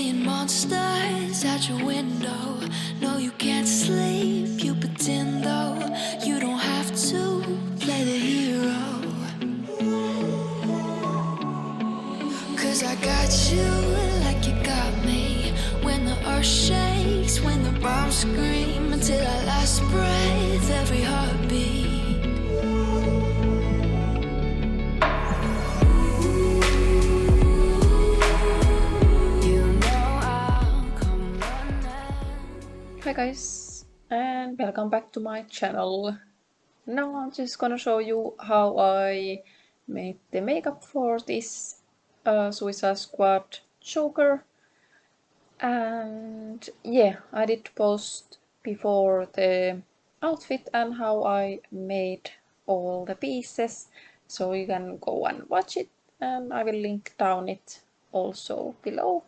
seeing monsters out your window. No, you can't sleep, you pretend though. You don't have to play the hero. 'Cause I got you like you got me. When the earth shakes, when the bombs scream, until our last breath, every heartbeat. Hi guys, and welcome back to my channel. Now I'm just gonna show you how I made the makeup for this Suicide Squad Joker. And yeah, I did post before the outfit and how I made all the pieces, so you can go and watch it, and I will link down it also below.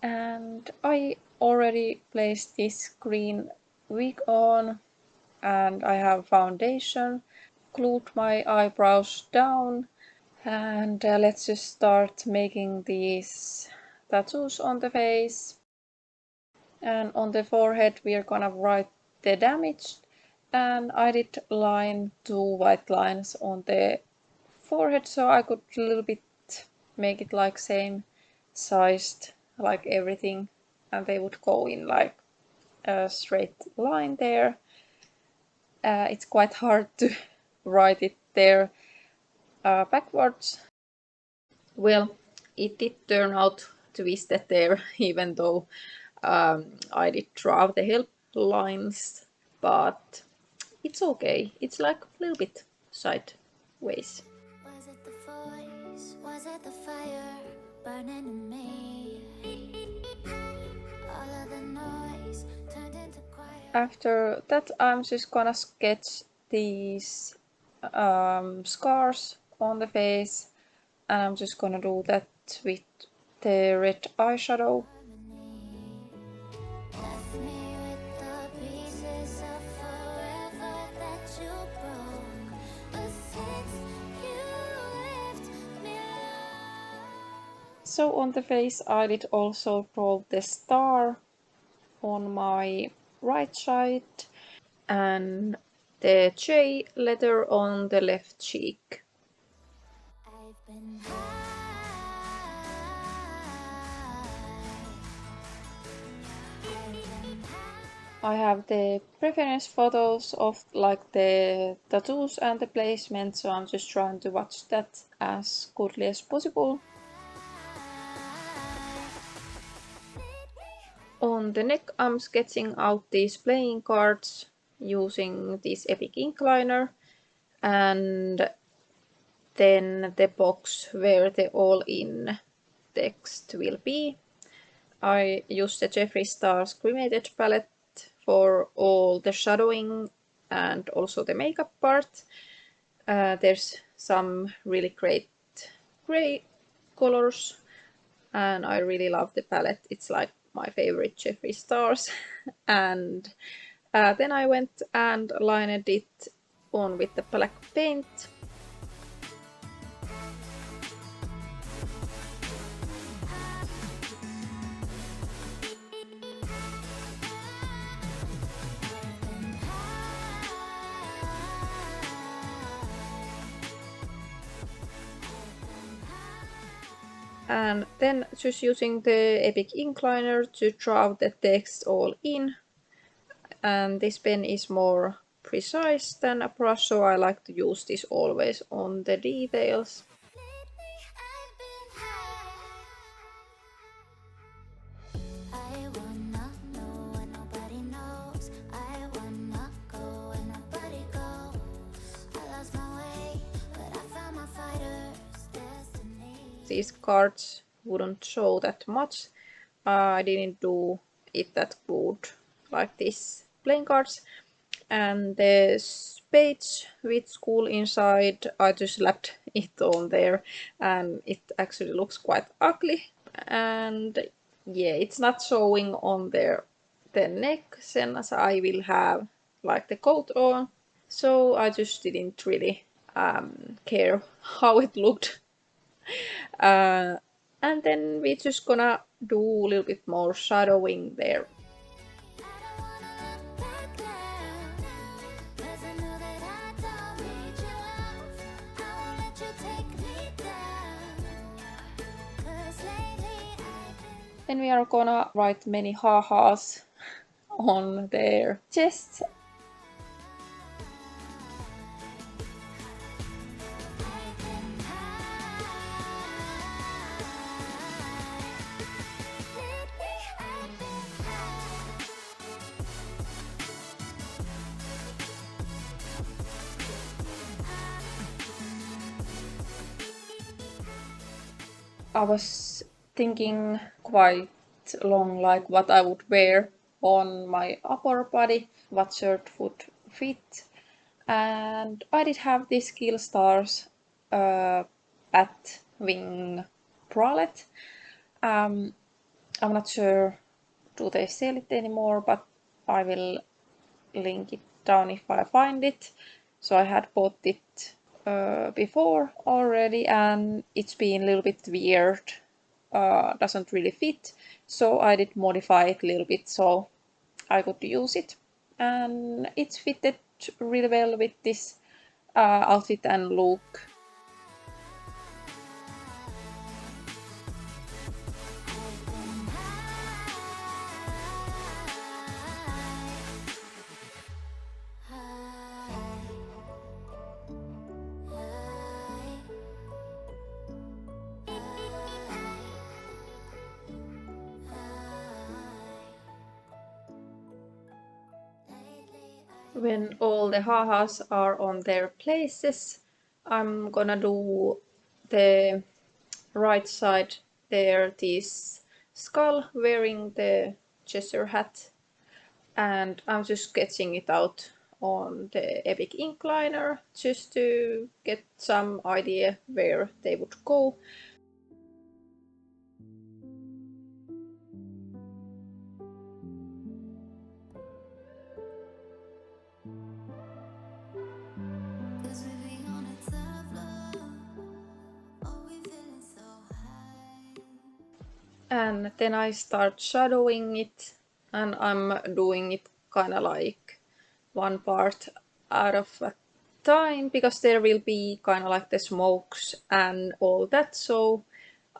And I already placed this green wig on, and I have foundation, glued my eyebrows down, and let's just start making these tattoos on the face. And on the forehead we are gonna write the damage, and I did line 2 white lines on the forehead so I could a little bit make it like same sized like everything, and they would go in like a straight line there. It's quite hard to write it there backwards. Well, it did turn out twisted there, even though I did draw the help lines, but it's okay. It's like a little bit sideways. Was it the voice? Was it the fire burning in me? All of the noise turned into quiet. After that, I'm just gonna sketch these scars on the face, and I'm just gonna do that with the red eyeshadow. Left me with the pieces of forever that you broke. But since you left me alone. So on the face I did also draw the star on my right side and the J letter on the left cheek. I've been I have the preference photos of like the tattoos and the placement, so I'm just trying to watch that as goodly as possible. On the neck I'm sketching out these playing cards using this epic ink liner, and then the box where the all-in text will be. I used the Jeffree Star's Cremated palette for all the shadowing and also the makeup part. There's some really great gray colors, and I really love the palette. It's like my favorite Jeffree Stars. And then I went and lined it on with the black paint. And then just using the epic ink liner to draw the text all in. And this pen is more precise than a brush, so I like to use this always on the details. These cards wouldn't show that much. I didn't do it that good like this playing cards. And the page with school inside, I just slapped it on there, and it actually looks quite ugly. And yeah, it's not showing on there the neck, then as I will have like the coat on, so I just didn't really care how it looked. And then we're just gonna do a little bit more shadowing there. Then we are gonna write many ha-has on their chests. I was thinking quite long like what I would wear on my upper body, what shirt would fit, and I did have this Kill Stars bat wing bralet. I'm not sure do they sell it anymore, but I will link it down if I find it. So I had bought it before already, and it's been a little bit weird, doesn't really fit, so I did modify it a little bit so I could use it, and it's fitted really well with this outfit and look. When all the ha-has are on their places, I'm gonna do the right side there, this skull wearing the Cheshire hat, and I'm just sketching it out on the Epic ink liner just to get some idea where they would go. And then I start shadowing it, and I'm doing it kind of like one part out of a time, because there will be kind of like the smokes and all that, so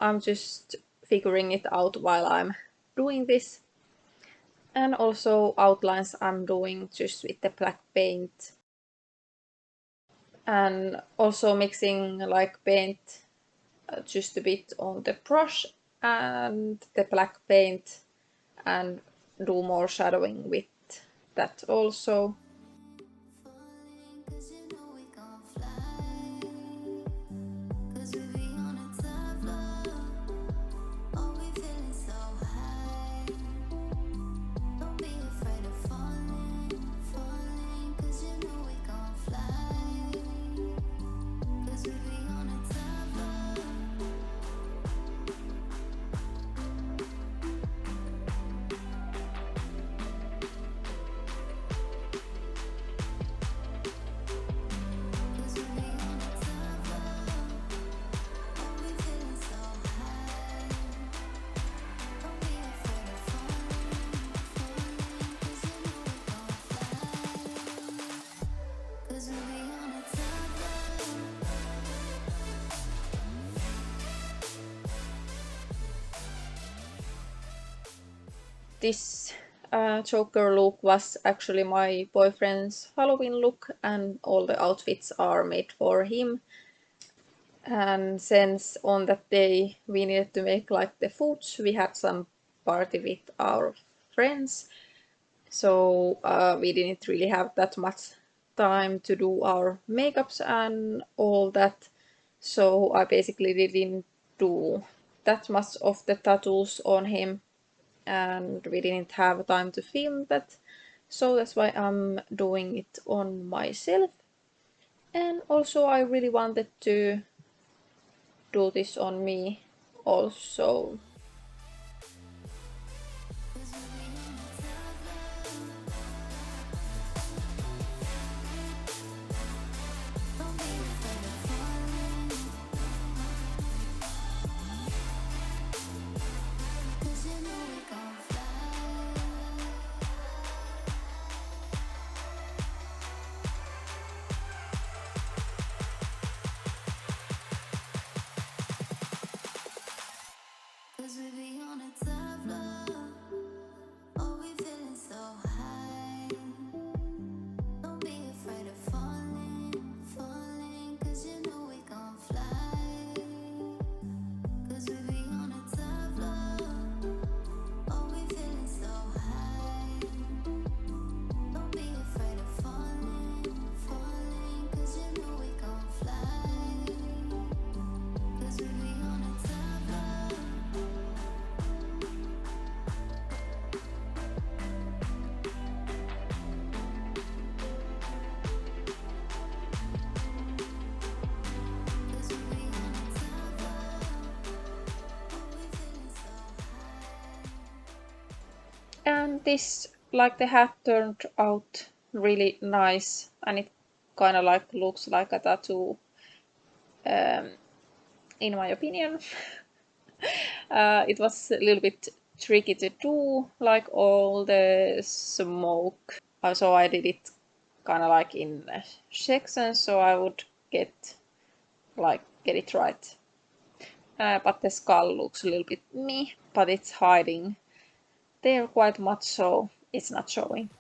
I'm just figuring it out while I'm doing this. And also outlines I'm doing just with the black paint, and also mixing like paint just a bit on the brush and the black paint, and do more shadowing with that also. This Joker look was actually my boyfriend's Halloween look, and all the outfits are made for him. And since on that day we needed to make like the foods, we had some party with our friends, so we didn't really have that much time to do our makeups and all that. So I basically didn't do that much of the tattoos on him, and we didn't have time to film that, so that's why I'm doing it on myself. And also I really wanted to do this on me also. this, like the hat turned out really nice, and it kind of like looks like a tattoo, in my opinion. It was a little bit tricky to do, like all the smoke. So I did it kind of like in sections, so I would get it right. But the skull looks a little bit meh, but it's hiding there quite much, so it's not showing.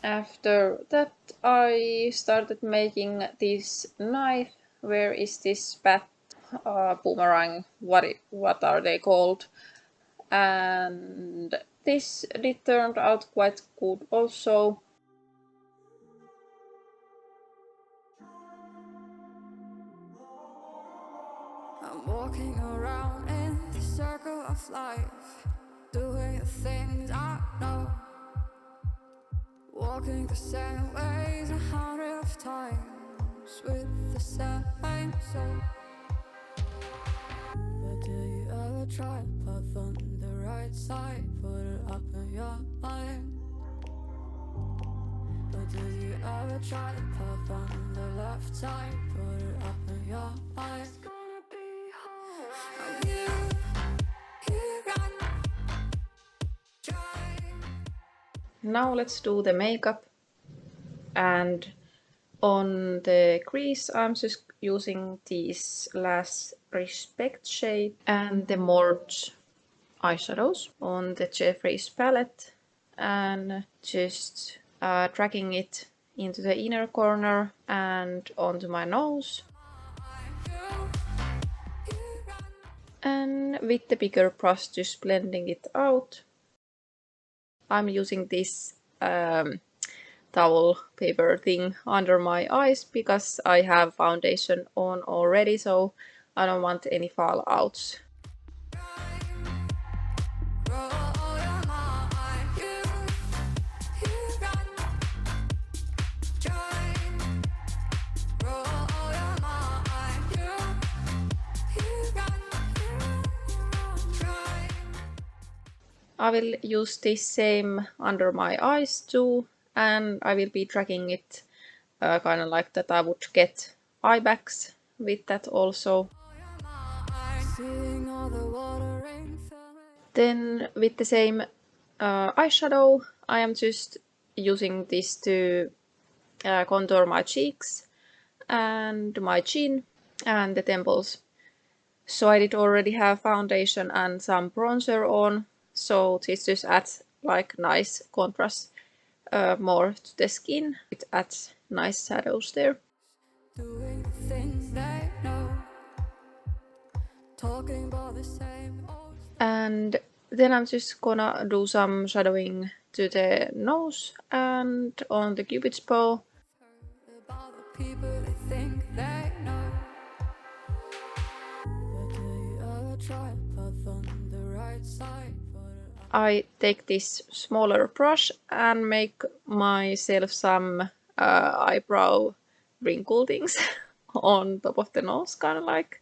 After that, I started making this knife. Where is this bat, boomerang? What are they called? And this did turned out quite good also. I'm walking around in the circle of life, doing the things I know, walking the same ways 100 of times with the same soul. But do you ever try to path on the right side, put it up in your mind? But do you ever try to path on the left side, put it up in your mind? It's gonna be hard. You run, try. Now let's do the makeup. And on the crease, I'm just using these Last Respect shade and the Mort eyeshadows on the Jeffree's palette, and just dragging it into the inner corner and onto my nose. And with the bigger brush, just blending it out. I'm using this towel paper thing under my eyes because I have foundation on already, so I don't want any fallouts. I will use this same under my eyes too, and I will be dragging it kind of like that I would get eye bags with that also. Then with the same eyeshadow, I am just using this to contour my cheeks and my chin and the temples. So I did already have foundation and some bronzer on, so this just adds like nice contrast more to the skin. It adds nice shadows there. Doing the things they know, talking about the same old. And then I'm just gonna do some shadowing to the nose and on the cupid's bow. About the people they think they know. But do you ever try to path on the right side? I take this smaller brush and make myself some eyebrow wrinkle things on top of the nose, kind of like.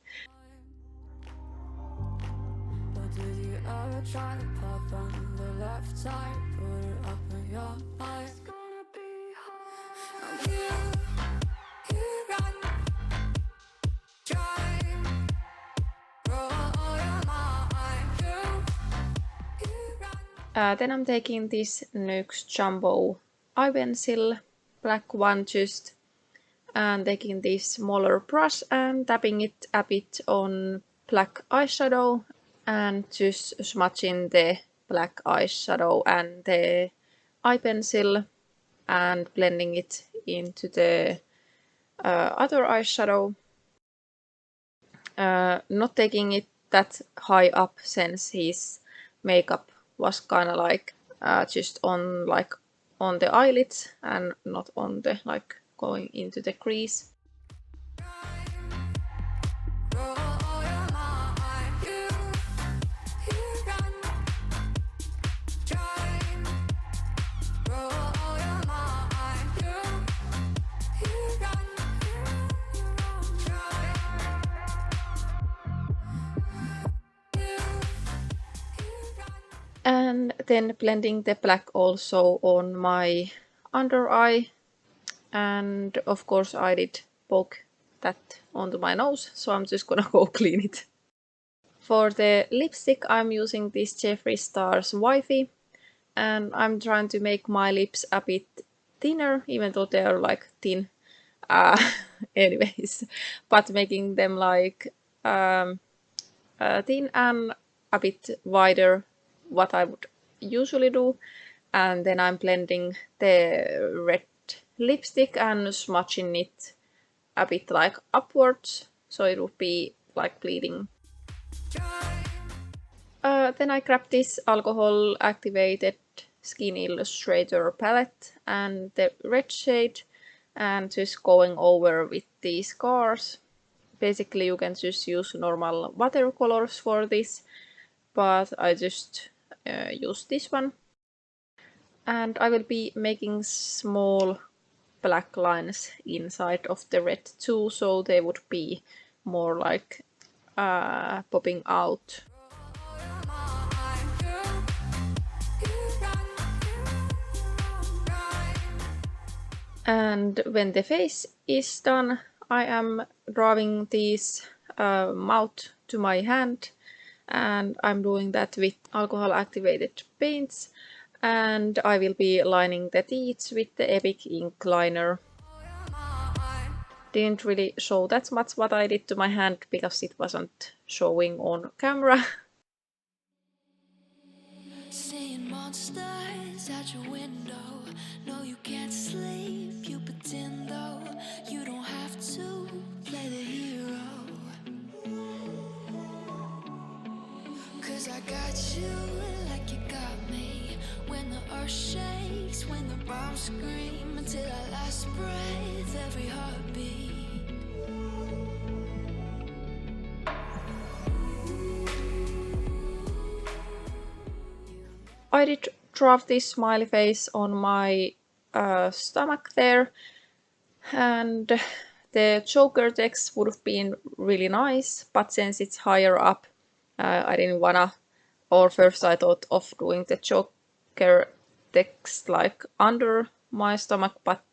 But do you ever try to path on the left side, put it up in your eye? It's gonna be hard. You run, try, roll your mind. You run. Then I'm taking this NYX Jumbo eye pencil, black one just, and taking this smaller brush and tapping it a bit on black eyeshadow and just smudging the black eyeshadow and the eye pencil and blending it into the other eyeshadow. Not taking it that high up since his makeup was kind of like just on the eyelids and not on the like going into the crease. And then blending the black also on my under eye. And of course I did poke that onto my nose, so I'm just gonna go clean it. For the lipstick I'm using this Jeffree Star's Wifey, and I'm trying to make my lips a bit thinner, even though they're like thin. Uh, anyways, but making them like thin and a bit wider, what I would usually do. And then I'm blending the red lipstick and smudging it a bit like upwards, so it would be like bleeding. Then I grabbed this alcohol activated Skin Illustrator palette and the red shade, and just going over with these scars. Basically you can just use normal watercolors for this, but I just use this one. And I will be making small black lines inside of the red too, so they would be more like popping out. And when the face is done, I am drawing this mouth to my hand, and I'm doing that with alcohol activated paints, and I will be lining the teeth with the Epic ink liner. Didn't really show that much what I did to my hand because it wasn't showing on camera. Seeing monsters at your window. No, you can't sleep, you pretend though. You don't have to play the hero. 'Cause I got you like you got me. When the earth shakes, when the bombs scream, until our last breath, every heartbeat. I did draw this smiley face on my stomach there, and the Joker text would have been really nice, but since it's higher up, I didn't wanna, or first I thought of doing the Joker text like under my stomach, but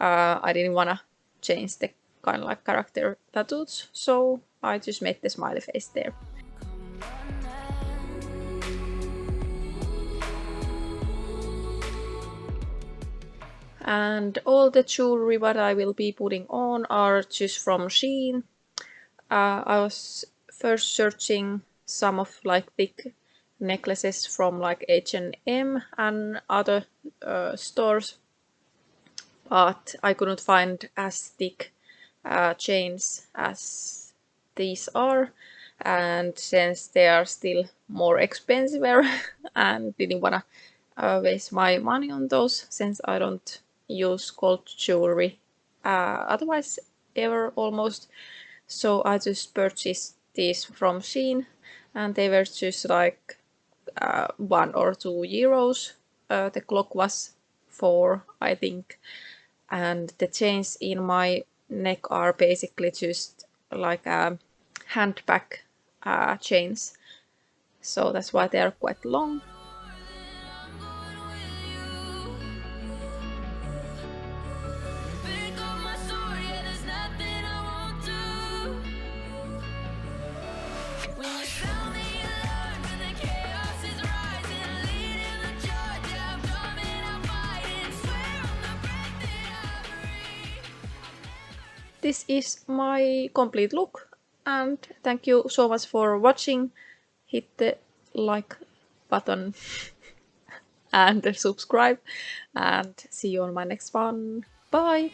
I didn't wanna change the kind of like character tattoos, so I just made the smiley face there. And all the jewelry what I will be putting on are just from Shein. I was first searching some of like big necklaces from like H&M and other stores, but I couldn't find as thick chains as these are, and since they are still more expensive and didn't wanna waste my money on those, since I don't use gold jewelry otherwise ever almost, so I just purchased these from Shein, and they were just like 1 or 2 euros. The clock was 4, I think, and the chains in my neck are basically just like handbag chains, so that's why they are quite long. This is my complete look, and thank you so much for watching. Hit the like button and subscribe, and see you on my next one. Bye!